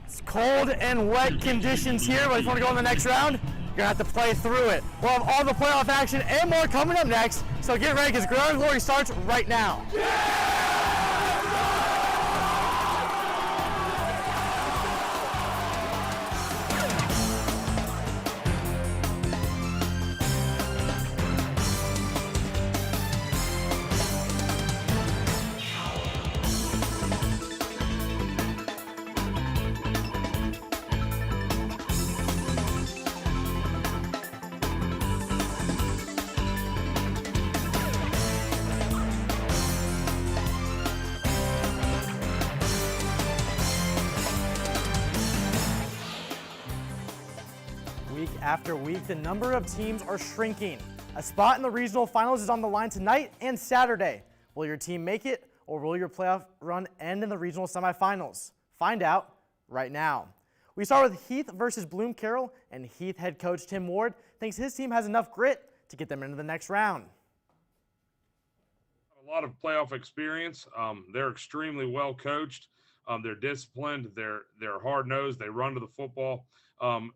It's cold and wet conditions here, but if you want to go in the next round, you're going to have to play through it. We'll have all the playoff action and more coming up next, so get ready because Gridiron Glory starts right now. Week after week, the number of teams are shrinking. A spot in the regional finals is on the line tonight and Saturday. Will your team make it, or will your playoff run end in the regional semifinals? Find out right now. We start with Heath versus Bloom-Carroll, and Heath head coach Tim Ward thinks his team has enough grit to get them into the next round. A lot of playoff experience. They're extremely well coached. They're disciplined. They're hard-nosed. They run to the football.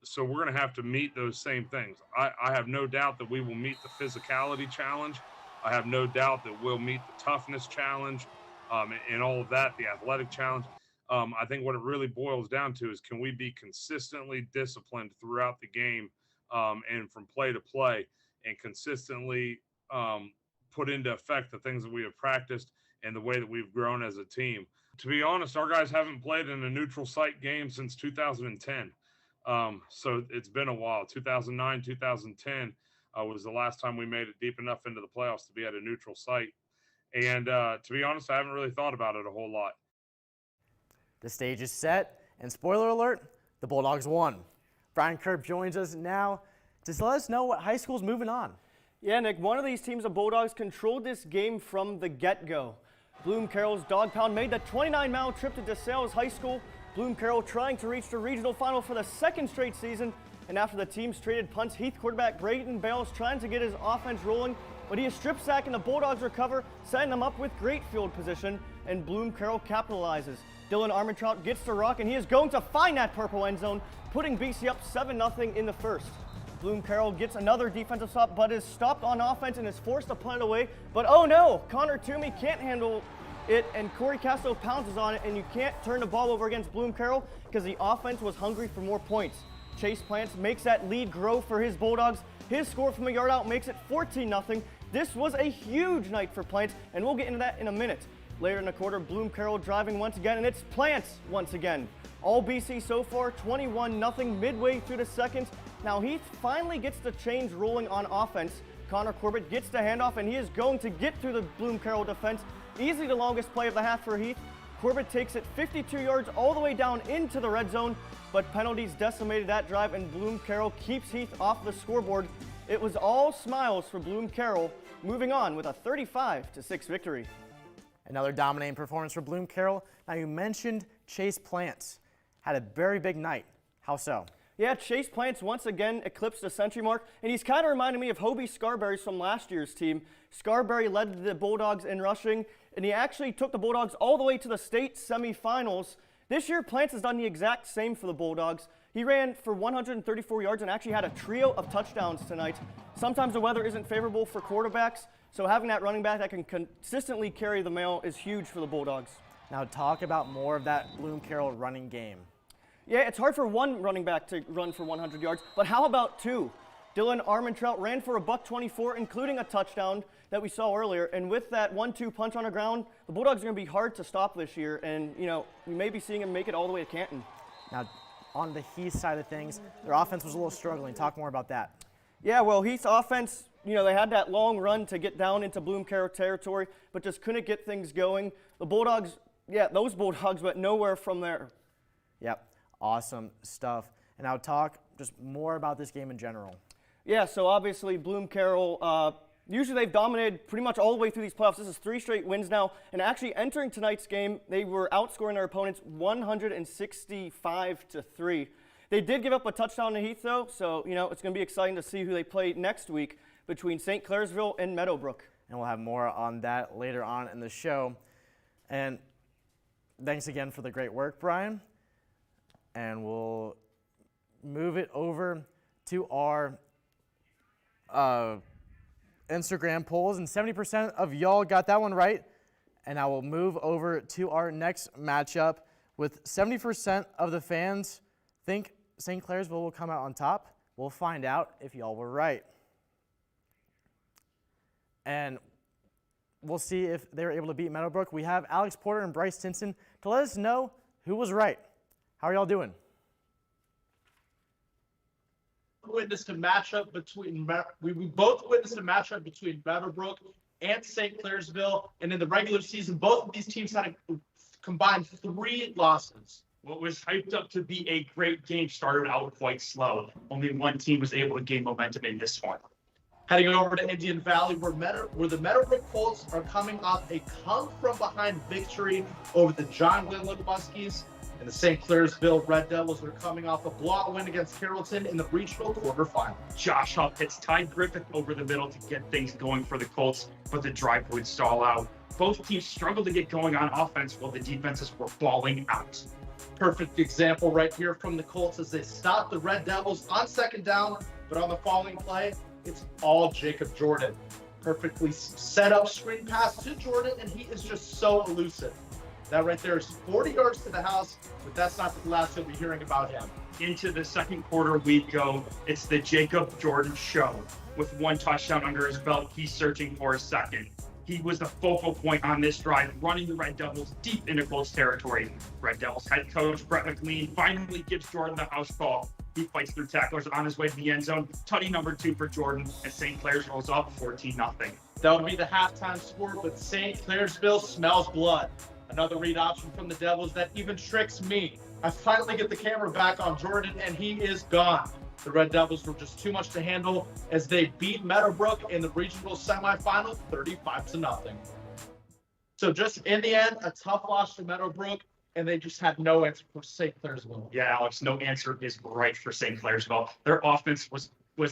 So we're going to have to meet those same things. I have no doubt that we will meet the physicality challenge. I have no doubt that we'll meet the toughness challenge and all of that, the athletic challenge. I think what it really boils down to is, can we be consistently disciplined throughout the game and from play to play, and consistently put into effect the things that we have practiced and the way that we've grown as a team. To be honest, our guys haven't played in a neutral site game since 2010. So it's been a while. 2009, 2010 was the last time we made it deep enough into the playoffs to be at a neutral site. And to be honest, I haven't really thought about it a whole lot. The stage is set, and spoiler alert, the Bulldogs won. Brian Kerb joins us now to let us know what high school's moving on. Yeah, Nick, one of these teams, the Bulldogs, controlled this game from the get-go. Bloom-Carroll's Dog Pound made the 29-mile trip to DeSales High School. Bloom-Carroll trying to reach the regional final for the second straight season. And after the teams traded punts, Heath quarterback Brayton Bales trying to get his offense rolling, but he is strip sacked and the Bulldogs recover, setting them up with great field position, and Bloom-Carroll capitalizes. Dylan Armentrout gets the rock, and he is going to find that purple end zone, putting BC up 7-0 in the first. Bloom-Carroll gets another defensive stop, but is stopped on offense and is forced to punt it away. But oh no, Connor Toomey can't handle it, and Corey Castro pounces on it, and you can't turn the ball over against Bloom-Carroll because the offense was hungry for more points. Chase Plants makes that lead grow for his Bulldogs. His score from a yard out makes it 14-0. This was a huge night for Plants, and we'll get into that in a minute. Later in the quarter, Bloom-Carroll driving once again, and it's Plants once again. All BC so far, 21-0 midway through the second. Now Heath finally gets the change rolling on offense. Connor Corbett gets the handoff, and he is going to get through the Bloom-Carroll defense. Easily the longest play of the half for Heath. Corbett takes it 52 yards all the way down into the red zone, but penalties decimated that drive, and Bloom-Carroll keeps Heath off the scoreboard. It was all smiles for Bloom-Carroll, moving on with a 35-6 victory. Another dominating performance for Bloom-Carroll. Now, you mentioned Chase Plants. Had a very big night. How so? Yeah, Chase Plants once again eclipsed the century mark, and he's kind of reminding me of Hobie Scarberry's from last year's team. Scarberry led the Bulldogs in rushing, and he actually took the Bulldogs all the way to the state semifinals. This year, Plants has done the exact same for the Bulldogs. He ran for 134 yards and actually had a trio of touchdowns tonight. Sometimes the weather isn't favorable for quarterbacks, so having that running back that can consistently carry the mail is huge for the Bulldogs. Now talk about more of that Bloom-Carroll running game. Yeah, it's hard for one running back to run for 100 yards, but how about two? Dylan Armentrout ran for a $124, including a touchdown that we saw earlier. And with that 1-2 punch on the ground, the Bulldogs are going to be hard to stop this year. And, you know, we may be seeing him make it all the way to Canton. Now, on the Heath side of things, their offense was a little struggling. Talk more about that. Yeah, well, Heath's offense, you know, they had that long run to get down into Bloom-Carroll territory, but just couldn't get things going. The Bulldogs, yeah, those Bulldogs went nowhere from there. Yep, awesome stuff. And now talk just more about this game in general. Yeah, so obviously Bloom-Carroll, usually they've dominated pretty much all the way through these playoffs. This is 3 straight wins now. And actually entering tonight's game, they were outscoring their opponents 165-3. They did give up a touchdown to Heath, though, so, you know, it's going to be exciting to see who they play next week between St. Clairsville and Meadowbrook. And we'll have more on that later on in the show. And thanks again for the great work, Brian. And we'll move it over to our Instagram polls, and 70% of y'all got that one right. And I will move over to our next matchup with 70% of the fans think St. Clairsville will come out on top. We'll find out if y'all were right. And we'll see if they were able to beat Meadowbrook. We have Alex Porter and Bryce Stinson to let us know who was right. How are y'all doing? Witnessed a matchup between we both witnessed a matchup between Meadowbrook and St. Clairsville, and in the regular season, both of these teams had a combined 3 losses. What was hyped up to be a great game started out quite slow. Only one team was able to gain momentum in this one. Heading over to Indian Valley, where the Meadowbrook Colts are coming off a come-from-behind victory over the John Glenwood Muskies. And the St. Clairsville Red Devils are coming off a blowout win against Carrollton in the regional quarterfinal. Josh Huff hits Ty Griffith over the middle to get things going for the Colts, but the drive would stall out. Both teams struggled to get going on offense while the defenses were balling out. Perfect example right here from the Colts as they stop the Red Devils on second down, but on the following play, it's all Jacob Jordan. Perfectly set up screen pass to Jordan, and he is just so elusive. That right there is 40 yards to the house, but that's not the last you'll be hearing about him. Into the second quarter we go. It's the Jacob Jordan show. With 1 touchdown under his belt, he's searching for a second. He was the focal point on this drive, running the Red Devils deep into Colts territory. Red Devils head coach Brett McLean finally gives Jordan the house call. He fights through tacklers on his way to the end zone. Tutty number 2 for Jordan, and St. Clairsville rolls up 14-0. That would be the halftime score, but St. Clairsville smells blood. Another read option from the Devils that even tricks me. I finally get the camera back on Jordan, and he is gone. The Red Devils were just too much to handle as they beat Meadowbrook in the regional semifinal 35-0. So just in the end, a tough loss to Meadowbrook, and they just had no answer for St. Clairsville. Yeah, Alex, no answer is right for St. Clairsville. Their offense was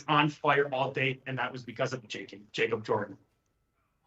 on fire all day, and that was because of Jacob Jordan.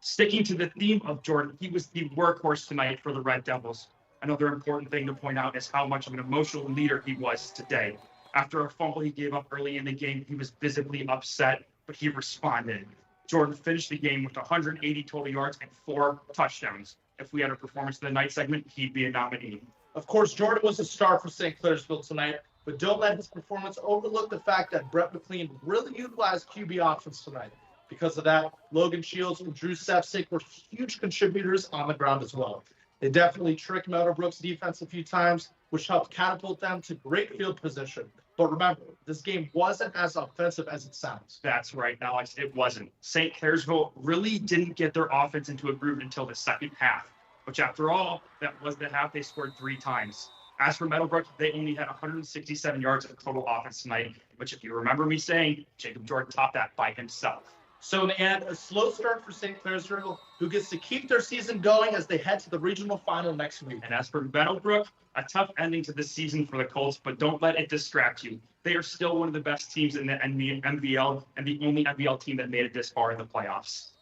Sticking to the theme of Jordan, he was the workhorse tonight for the Red Devils. Another important thing to point out is how much of an emotional leader he was today. After a fumble he gave up early in the game, he was visibly upset, but he responded. Jordan finished the game with 180 total yards and 4 touchdowns. If we had a performance of the night segment, he'd be a nominee. Of course, Jordan was a star for St. Clairsville tonight, but don't let his performance overlook the fact that Brett McLean really utilized QB options tonight. Because of that, Logan Shields and Drew Sepsick were huge contributors on the ground as well. They definitely tricked Meadowbrook's defense a few times, which helped catapult them to great field position. But remember, this game wasn't as offensive as it sounds. That's right, Alex, it wasn't. St. Clairsville really didn't get their offense into a groove until the second half, which after all, that was the half they scored 3 times. As for Meadowbrook, they only had 167 yards of total offense tonight, which if you remember me saying, Jacob Jordan topped that by himself. So in the end, a slow start for St. Clairsville, who gets to keep their season going as they head to the regional final next week. And as for Meadowbrook, a tough ending to the season for the Colts, but don't let it distract you. They are still one of the best teams in the MVL and the only MVL team that made it this far in the playoffs.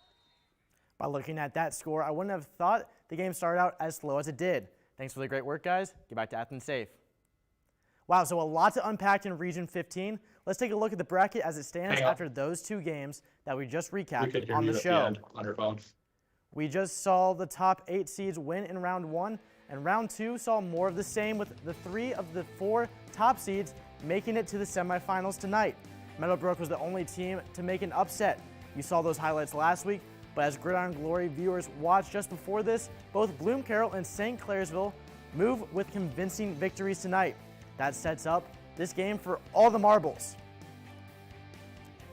By looking at that score, I wouldn't have thought the game started out as slow as it did. Thanks for the great work, guys. Get back to Athens safe. Wow, so a lot to unpack in Region 15. Let's take a look at the bracket as it stands after those 2 games that we just recapped on the show. We just saw the top 8 seeds win in round 1, and round 2 saw more of the same with the 3 of the 4 top seeds making it to the semifinals tonight. Meadowbrook was the only team to make an upset. You saw those highlights last week, but as Gridiron Glory viewers watched just before this, both Bloom-Carroll and St. Clairsville move with convincing victories tonight. That sets up this game for all the marbles.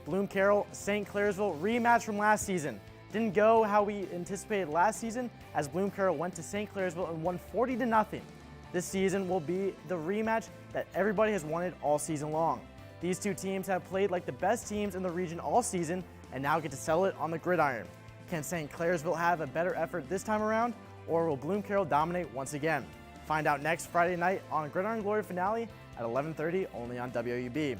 Bloom-Carroll, St. Clairsville rematch from last season. Didn't go how we anticipated last season as Bloom-Carroll went to St. Clairsville and won 40-0. This season will be the rematch that everybody has wanted all season long. These 2 teams have played like the best teams in the region all season and now get to settle it on the gridiron. Can St. Clairsville have a better effort this time around, or will Bloom-Carroll dominate once again? Find out next Friday night on Gridiron Glory finale at 11:30 only on WOUB.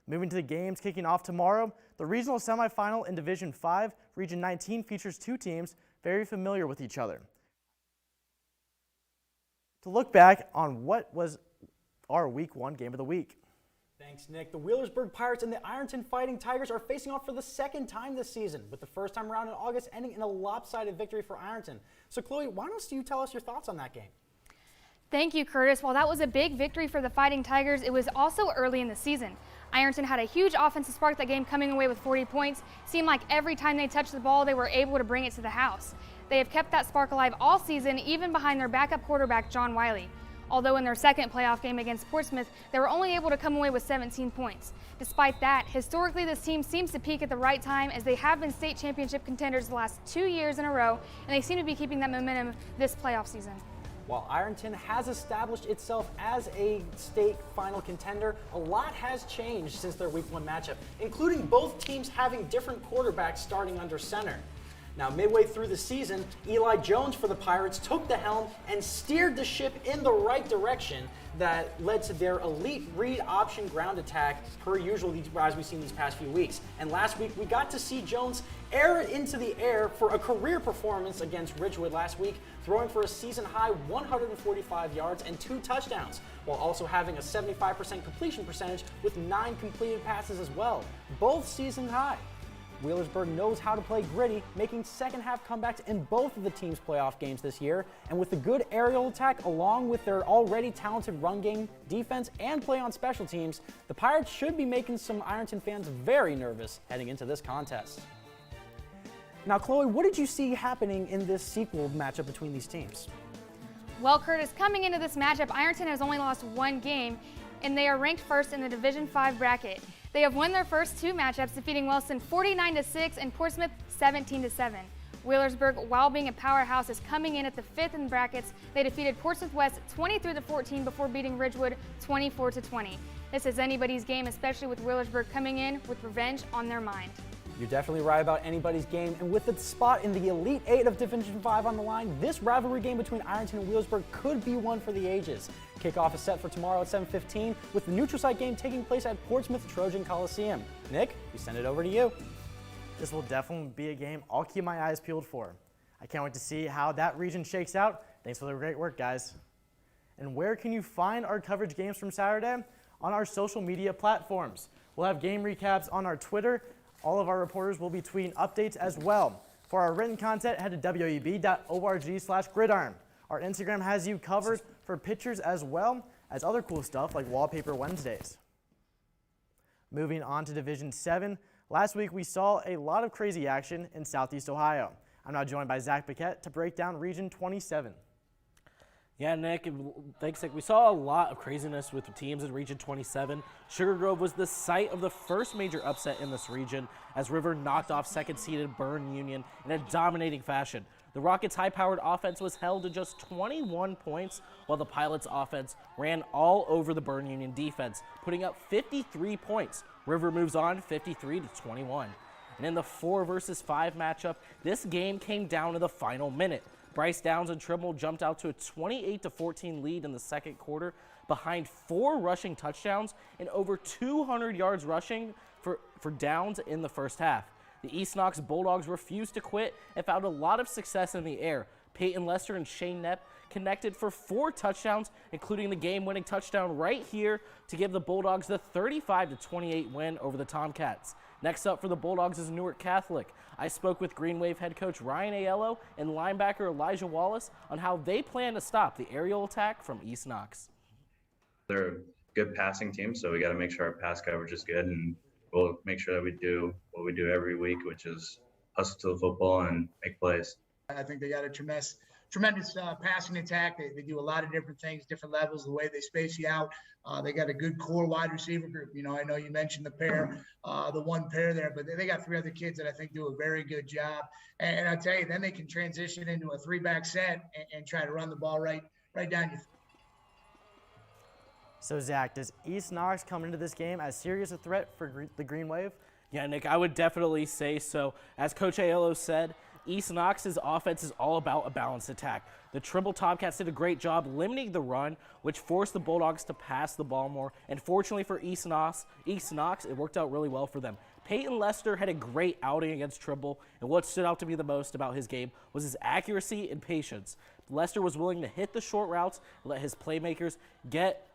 Moving to the games kicking off tomorrow, the regional semifinal in Division 5, Region 19 features 2 teams very familiar with each other. To look back on what was our Week 1 Game of the Week. Thanks, Nick. The Wheelersburg Pirates and the Ironton Fighting Tigers are facing off for the second time this season, with the first time around in August ending in a lopsided victory for Ironton. So, Chloe, why don't you tell us your thoughts on that game? Thank you, Curtis. While that was a big victory for the Fighting Tigers, it was also early in the season. Ironton had a huge offensive spark that game, coming away with 40 points. Seemed like every time they touched the ball, they were able to bring it to the house. They have kept that spark alive all season, even behind their backup quarterback, John Wiley. Although in their second playoff game against Portsmouth, they were only able to come away with 17 points. Despite that, historically this team seems to peak at the right time, as they have been state championship contenders the last 2 years in a row, and they seem to be keeping that momentum this playoff season. While Ironton has established itself as a state final contender, a lot has changed since their Week 1 matchup, including both teams having different quarterbacks starting under center. Now, midway through the season, Eli Jones for the Pirates took the helm and steered the ship in the right direction that led to their elite read option ground attack, per usual, as we've seen these past few weeks. And last week, we got to see Jones air it into the air for a career performance against Ridgewood last week, throwing for a season-high 145 yards and 2 touchdowns, while also having a 75% completion percentage with 9 completed passes as well, both season-high. Wheelersburg knows how to play gritty, making second-half comebacks in both of the team's playoff games this year. And with the good aerial attack, along with their already talented run game, defense, and play on special teams, the Pirates should be making some Ironton fans very nervous heading into this contest. Now, Chloe, what did you see happening in this sequel matchup between these teams? Well, Curtis, coming into this matchup, Ironton has only lost 1 game, and they are ranked first in the Division 5 bracket. They have won their first 2 matchups, defeating Wilson 49-6 and Portsmouth 17-7. Wheelersburg, while being a powerhouse, is coming in at the 5th in brackets. They defeated Portsmouth West 23-14 before beating Ridgewood 24-20. This is anybody's game, especially with Wheelersburg coming in with revenge on their mind. You're definitely right about anybody's game, and with its spot in the Elite 8 of Division 5 on the line, this rivalry game between Ironton and Wheelersburg could be one for the ages. Kickoff is set for tomorrow at 7:15, with the neutral site game taking place at Portsmouth Trojan Coliseum. Nick, we send it over to you. This will definitely be a game I'll keep my eyes peeled for. I can't wait to see how that region shakes out. Thanks for the great work, guys. And where can you find our coverage games from Saturday? On our social media platforms. We'll have game recaps on our Twitter. All of our reporters will be tweeting updates as well. For our written content, head to woub.org/gridiron. Our Instagram has you covered for pictures as well as other cool stuff like Wallpaper Wednesdays. Moving on to Division 7, last week we saw a lot of crazy action in Southeast Ohio. I'm now joined by Zach Paquette to break down Region 27. Yeah, Nick, thanks, Nick. We saw a lot of craziness with the teams in Region 27. Sugar Grove was the site of the first major upset in this region as River knocked off second-seeded Byrne Union in a dominating fashion. The Rockets' high-powered offense was held to just 21 points, while the Pilots' offense ran all over the Byrne Union defense, putting up 53 points. River moves on 53-21. And in the 4 versus 5 matchup, this game came down to the final minute. Bryce Downs and Trimble jumped out to a 28-14 lead in the second quarter behind 4 rushing touchdowns and over 200 yards rushing for Downs in the first half. The East Knox Bulldogs refused to quit and found a lot of success in the air. Peyton Lester and Shane Knepp connected for 4 touchdowns, including the game-winning touchdown right here to give the Bulldogs the 35-28 win over the Tomcats. Next up for the Bulldogs is Newark Catholic. I spoke with Green Wave head coach Ryan Aiello and linebacker Elijah Wallace on how they plan to stop the aerial attack from East Knox. They're a good passing team, so we got to make sure our pass coverage is good, and we'll make sure that we do what we do every week, which is hustle to the football and make plays. I think they got a tremendous passing attack. They do a lot of different things, different levels, the way they space you out. They got a good core wide receiver group. You know, I know you mentioned the pair, the one pair there, but they got 3 other kids that I think do a very good job. And I tell you, then they can transition into a 3-back set and try to run the ball right down your. So Zach, does East Knox come into this game as serious a threat for the Green Wave? Yeah, Nick, I would definitely say so. As Coach Aiello said, East Knox's offense is all about a balanced attack. The Trimble Tomcats did a great job limiting the run, which forced the Bulldogs to pass the ball more. And fortunately for East Knox, it worked out really well for them. Peyton Lester had a great outing against Trimble, and what stood out to me the most about his game was his accuracy and patience. Lester was willing to hit the short routes, let his playmakers get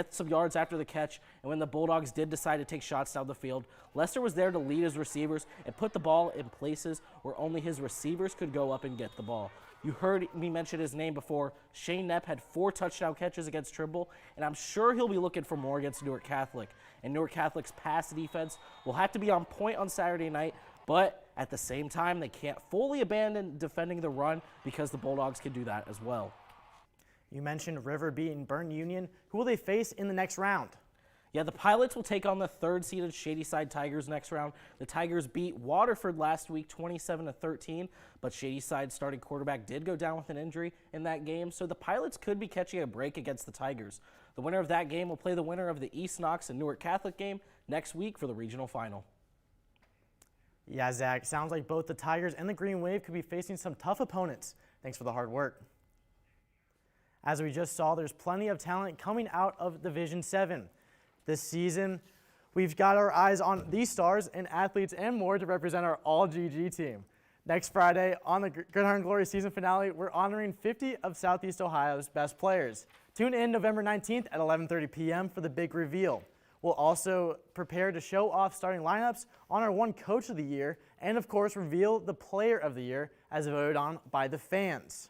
some yards after the catch, and when the Bulldogs did decide to take shots down the field, Lester was there to lead his receivers and put the ball in places where only his receivers could go up and get the ball. You heard me mention his name before. Shane Knapp had 4 touchdown catches against Trimble, and I'm sure he'll be looking for more against Newark Catholic. And Newark Catholic's pass defense will have to be on point on Saturday night, but at the same time, they can't fully abandon defending the run because the Bulldogs can do that as well. You mentioned River beating Burnt Union. Who will they face in the next round? Yeah, the Pilots will take on the 3rd-seeded Shadyside Tigers next round. The Tigers beat Waterford last week 27-13, but Shadyside starting quarterback did go down with an injury in that game, so the Pilots could be catching a break against the Tigers. The winner of that game will play the winner of the East Knox and Newark Catholic game next week for the regional final. Yeah, Zach, sounds like both the Tigers and the Green Wave could be facing some tough opponents. Thanks for the hard work. As we just saw, there's plenty of talent coming out of Division 7. This season, we've got our eyes on these stars and athletes and more to represent our all-GG team. Next Friday, on the Gridiron Glory season finale, we're honoring 50 of Southeast Ohio's best players. Tune in November 19th at 11:30 p.m. for the big reveal. We'll also prepare to show off starting lineups, honor one Coach of the Year, and of course reveal the Player of the Year as voted on by the fans.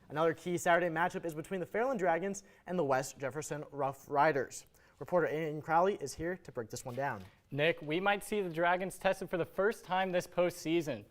Another key Saturday matchup is between the Fairland Dragons and the West Jefferson Rough Riders. Reporter Aiden Crowley is here to break this one down. Nick, we might see the Dragons tested for the first time this postseason.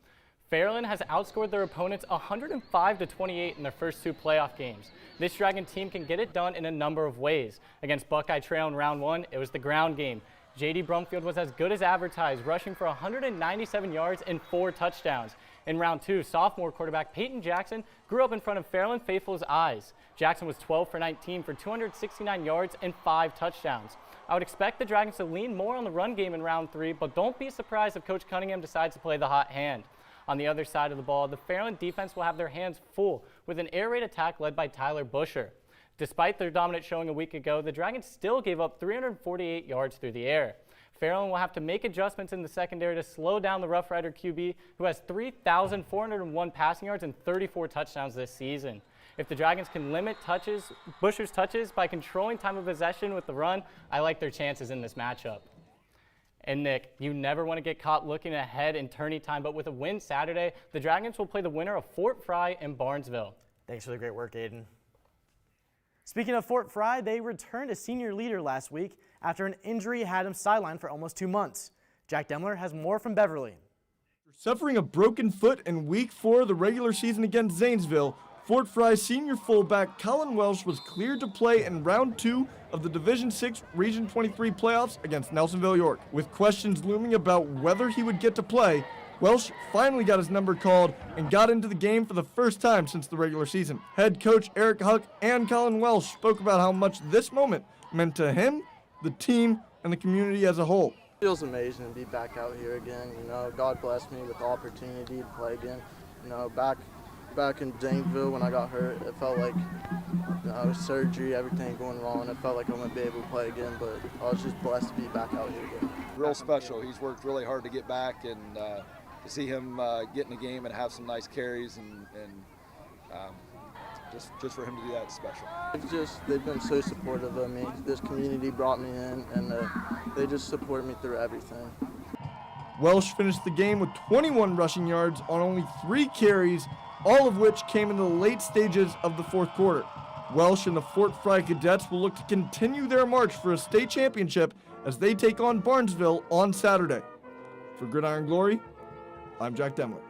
Fairland has outscored their opponents 105-28 in their first 2 playoff games. This Dragon team can get it done in a number of ways. Against Buckeye Trail in round 1, it was the ground game. J.D. Brumfield was as good as advertised, rushing for 197 yards and 4 touchdowns. In round 2, sophomore quarterback Peyton Jackson grew up in front of Fairland faithful's eyes. Jackson was 12 for 19 for 269 yards and 5 touchdowns. I would expect the Dragons to lean more on the run game in round 3, but don't be surprised if Coach Cunningham decides to play the hot hand. On the other side of the ball, the Fairland defense will have their hands full with an air raid attack led by Tyler Busher. Despite their dominant showing a week ago, the Dragons still gave up 348 yards through the air. Fairland will have to make adjustments in the secondary to slow down the Rough Rider QB, who has 3,401 passing yards and 34 touchdowns this season. If the Dragons can limit Busher's touches by controlling time of possession with the run, I like their chances in this matchup. And Nick, you never want to get caught looking ahead in tourney time, but with a win Saturday, the Dragons will play the winner of Fort Frye and Barnesville. Thanks for the great work, Aiden. Speaking of Fort Frye, they returned a senior leader last week after an injury had him sidelined for almost 2 months. Jack Demler has more from Beverly. Suffering a broken foot in week 4 of the regular season against Zanesville, Fort Frye senior fullback Colin Welsh was cleared to play in round 2 of the Division 6 Region 23 playoffs against Nelsonville York. With questions looming about whether he would get to play, Welsh finally got his number called and got into the game for the first time since the regular season. Head coach Eric Huck and Colin Welsh spoke about how much this moment meant to him, the team, and the community as a whole. It feels amazing to be back out here again. You know, God blessed me with the opportunity to play again. You know, back in Zanesville when I got hurt, it felt like surgery, everything going wrong. It felt like I wouldn't be able to play again, but I was just blessed to be back out here again. Real special. He's worked really hard to get back, and to see him get in the game and have some nice carries, and just for him to do that is special. They've been so supportive of me. This community brought me in, and they just support me through everything. Welsh finished the game with 21 rushing yards on only 3 carries, all of which came in the late stages of the 4th quarter. Welsh and the Fort Frye Cadets will look to continue their march for a state championship as they take on Barnesville on Saturday. For Gridiron Glory, I'm Jack Demler.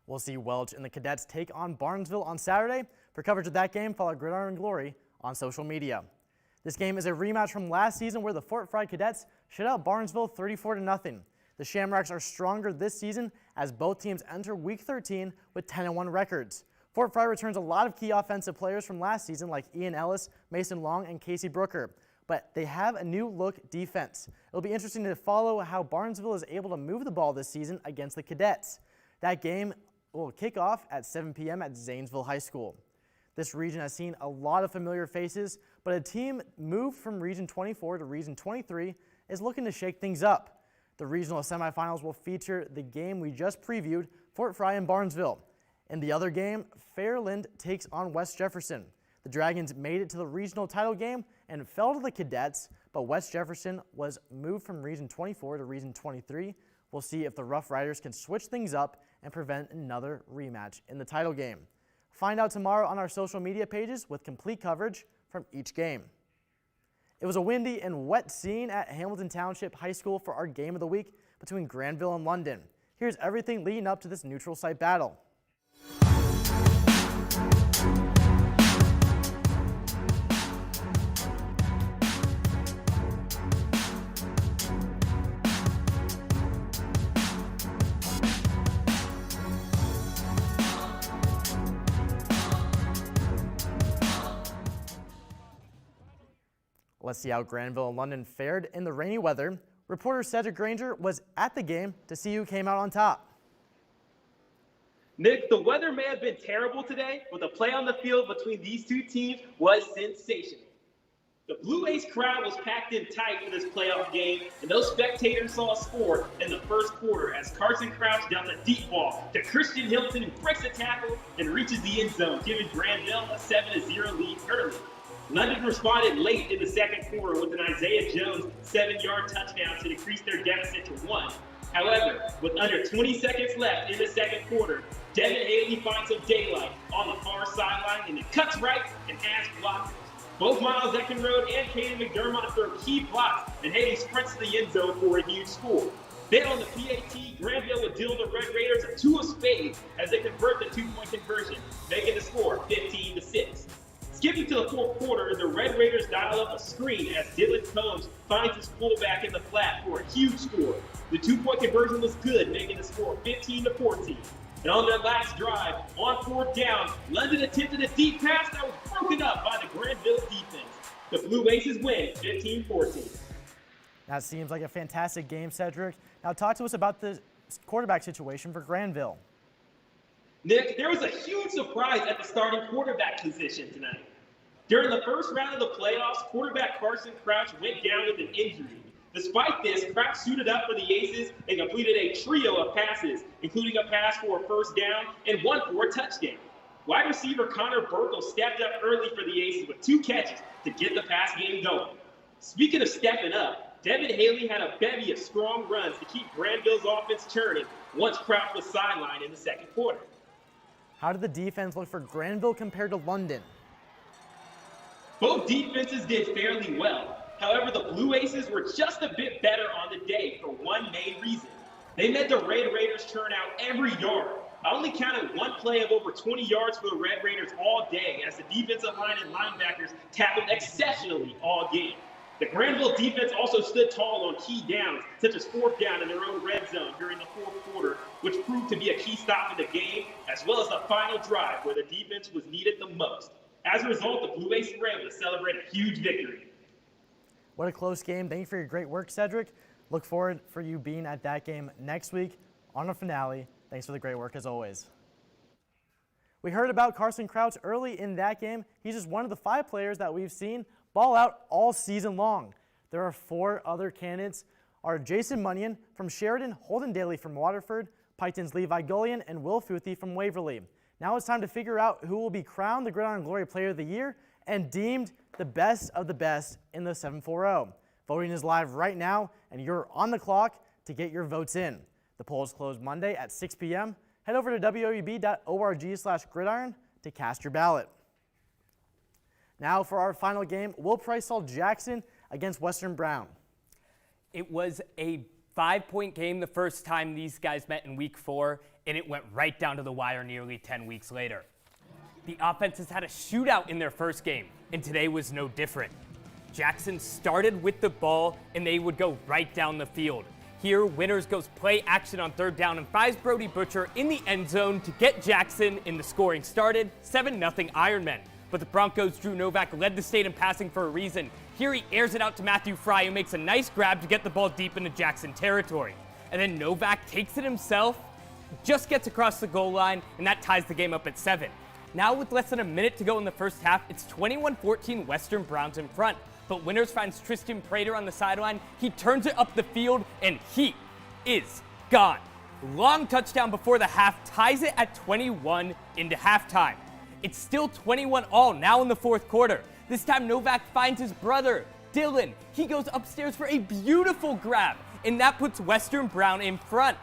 We'll see Welch and the Cadets take on Barnesville on Saturday. For coverage of that game, follow Gridiron Glory on social media. This game is a rematch from last season where the Fort Frye Cadets shut out Barnesville 34-0. The Shamrocks are stronger this season as both teams enter Week 13 with 10-1 records. Fort Frye returns a lot of key offensive players from last season like Ian Ellis, Mason Long, and Casey Brooker, but they have a new look defense. It'll be interesting to follow how Barnesville is able to move the ball this season against the Cadets. That game will kick off at 7 p.m. at Zanesville High School. This region has seen a lot of familiar faces, but a team moved from Region 24 to Region 23 is looking to shake things up. The regional semifinals will feature the game we just previewed, Fort Frye and Barnesville. In the other game, Fairland takes on West Jefferson. The Dragons made it to the regional title game and fell to the Cadets, but West Jefferson was moved from Region 24 to Region 23. We'll see if the Rough Riders can switch things up and prevent another rematch in the title game. Find out tomorrow on our social media pages with complete coverage from each game. It was a windy and wet scene at Hamilton Township High School for our game of the week between Granville and London. Here's everything leading up to this neutral site battle. Let's see how Granville and London fared in the rainy weather. Reporter Cedric Granger was at the game to see who came out on top. Nick, the weather may have been terrible today, but the play on the field between these two teams was sensational. The Blue Ace crowd was packed in tight for this playoff game, and those spectators saw a score in the first quarter as Carson Crouch dealt a deep ball to Christian Hilton, who breaks a tackle and reaches the end zone, giving Granville a 7-0 lead early. London responded late in the second quarter with an Isaiah Jones 7-yard touchdown to decrease their deficit to 1. However, with under 20 seconds left in the second quarter, Devin Haley finds some daylight on the far sideline and then cuts right and adds blockers. Both Miles Eckenrode and Caden McDermott throw key blocks, and Haley sprints to the end zone for a huge score. Then on the PAT, Granville would deal the Red Raiders a 2 of spades as they convert the 2-point conversion, making the score 15-6. Skipping to the fourth quarter, the Red Raiders dial up a screen as Dylan Combs finds his fullback in the flat for a huge score. The 2-point conversion was good, making the score 15-14. And on their last drive, on fourth down, London attempted a deep pass that was broken up by the Granville defense. The Blue Aces win 15-14. That seems like a fantastic game, Cedric. Now talk to us about the quarterback situation for Granville. Nick, there was a huge surprise at the starting quarterback position tonight. During the first round of the playoffs, quarterback Carson Crouch went down with an injury. Despite this, Crouch suited up for the Aces and completed a trio of passes, including a pass for a first down and one for a touchdown. Wide receiver Connor Burkle stepped up early for the Aces with 2 catches to get the pass game going. Speaking of stepping up, Devin Haley had a bevy of strong runs to keep Granville's offense churning once Crouch was sidelined in the second quarter. How did the defense look for Granville compared to London? Both defenses did fairly well. However, the Blue Aces were just a bit better on the day for one main reason. They made the Red Raiders turn out every yard. I only counted one play of over 20 yards for the Red Raiders all day as the defensive line and linebackers tackled exceptionally all game. The Granville defense also stood tall on key downs, such as fourth down in their own red zone during the fourth quarter, which proved to be a key stop in the game, as well as the final drive where the defense was needed the most. As a result, the Blue Aces were able to celebrate a huge victory. What a close game. Thank you for your great work, Cedric. Look forward for you being at that game next week on the finale. Thanks for the great work as always. We heard about Carson Crouch early in that game. He's just one of the 5 players that we've seen ball out all season long. There are 4 other candidates are Jason Munyon from Sheridan, Holden Daly from Waterford, Piketon's Levi Gullion, and Will Futhi from Waverly. Now it's time to figure out who will be crowned the Gridiron Glory Player of the Year and deemed the best of the best in the 740. Voting is live right now, and you're on the clock to get your votes in. The polls close Monday at 6 p.m. Head over to woub.org/gridiron to cast your ballot. Now for our final game, Will Price saw Jackson against Western Brown. It was a 5-point game the first time these guys met in week 4, and it went right down to the wire nearly 10 weeks later. The offenses had a shootout in their first game, and today was no different. Jackson started with the ball, and they would go right down the field. Here, Winners goes play action on 3rd down and finds Brody Butcher in the end zone to get Jackson, and the scoring started 7-0 Ironmen. But the Broncos' Drew Novak led the state in passing for a reason. Here he airs it out to Matthew Frye, who makes a nice grab to get the ball deep into Jackson territory. And then Novak takes it himself, just gets across the goal line, and that ties the game up at 7. Now with less than a minute to go in the first half, it's 21-14 Western Browns in front. But Winners finds Tristan Prater on the sideline. He turns it up the field, and he is gone. long touchdown before the half ties it at 21 into halftime. It's still 21-all now in the fourth quarter. This time Novak finds his brother, Dylan. He goes upstairs for a beautiful grab, and that puts Western Brown in front.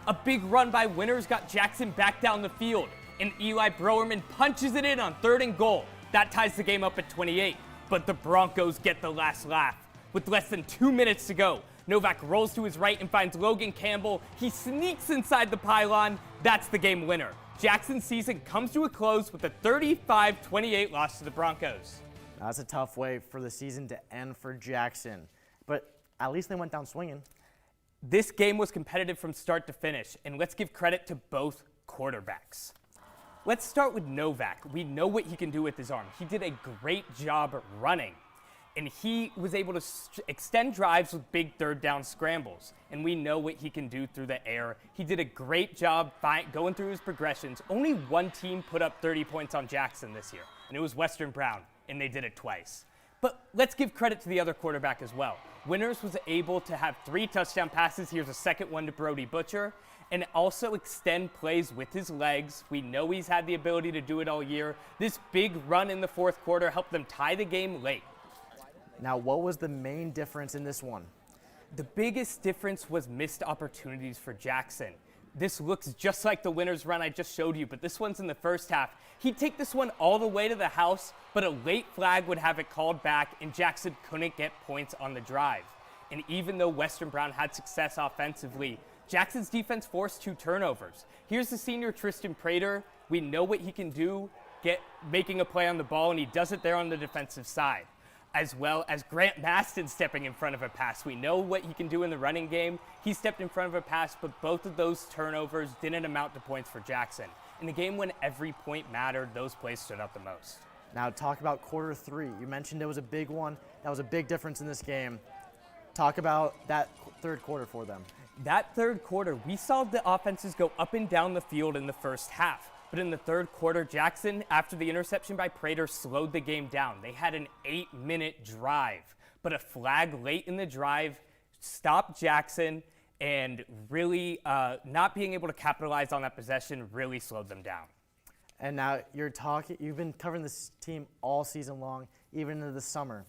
A big run by Winners got Jackson back down the field, and Eli Browerman punches it in on 3rd and goal. That ties the game up at 28, but the Broncos get the last laugh. With less than 2 minutes to go, Novak rolls to his right and finds Logan Campbell. He sneaks inside the pylon. That's the game winner. Jackson's season comes to a close with a 35-28 loss to the Broncos. That's a tough way for the season to end for Jackson, but at least they went down swinging. This game was competitive from start to finish, and let's give credit to both quarterbacks. Let's start with Novak. We know what he can do with his arm. He did a great job running, and he was able to extend drives with big 3rd down scrambles, and we know what he can do through the air. He did a great job going through his progressions. Only one team put up 30 points on Jackson this year, and it was Western Brown, and they did it twice. But let's give credit to the other quarterback as well. Winners was able to have 3 touchdown passes. Here's a second one to Brody Butcher, and also extend plays with his legs. We know he's had the ability to do it all year. This big run in the fourth quarter helped them tie the game late. Now, what was the main difference in this one? The biggest difference was missed opportunities for Jackson. This looks just like the Winners run I just showed you, but this one's in the first half. He'd take this one all the way to the house, but a late flag would have it called back, and Jackson couldn't get points on the drive. And even though Western Brown had success offensively, Jackson's defense forced 2 turnovers. Here's the senior Tristan Prater. We know what he can do, making a play on the ball, and he does it there on the defensive side. As well as Grant Maston stepping in front of a pass. We know what he can do in the running game. He stepped in front of a pass, but both of those turnovers didn't amount to points for Jackson. In the game when every point mattered, those plays stood out the most. Now talk about quarter 3. You mentioned it was a big one. That was a big difference in this game. Talk about that 3rd quarter for them. That 3rd quarter, we saw the offenses go up and down the field in the first half. But in the 3rd quarter, Jackson, after the interception by Prater, slowed the game down. They had an 8-minute drive, but a flag late in the drive stopped Jackson, and really not being able to capitalize on that possession really slowed them down. And now you've been covering this team all season long, even into the summer.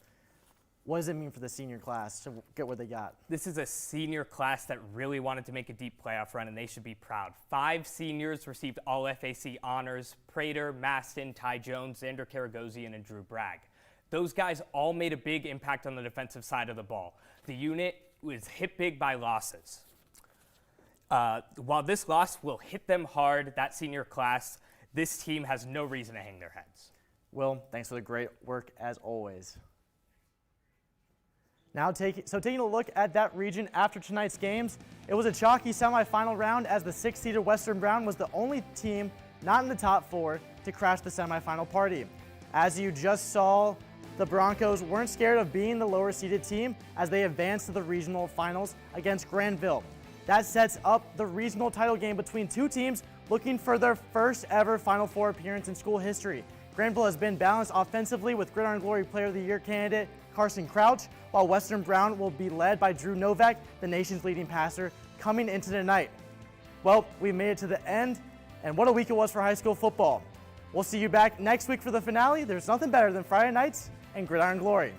What does it mean for the senior class to get what they got? This is a senior class that really wanted to make a deep playoff run, and they should be proud. 5 seniors received all FAC honors: Prater, Maston, Ty Jones, Xander Karagosian, and Drew Bragg. Those guys all made a big impact on the defensive side of the ball. The unit was hit big by losses. While this loss will hit them hard, that senior class, this team has no reason to hang their heads. Will, thanks for the great work as always. Now taking a look at that region after tonight's games, it was a chalky semifinal round as the 6th-seeded Western Brown was the only team not in the top 4 to crash the semifinal party. As you just saw, the Broncos weren't scared of being the lower-seeded team as they advanced to the regional finals against Granville. That sets up the regional title game between 2 teams looking for their first ever Final Four appearance in school history. Granville has been balanced offensively with Gridiron Glory Player of the Year candidate Carson Crouch, while Western Brown will be led by Drew Novak, the nation's leading passer, coming into the night. Well, we made it to the end, and what a week it was for high school football. We'll see you back next week for the finale. There's nothing better than Friday nights and Gridiron Glory.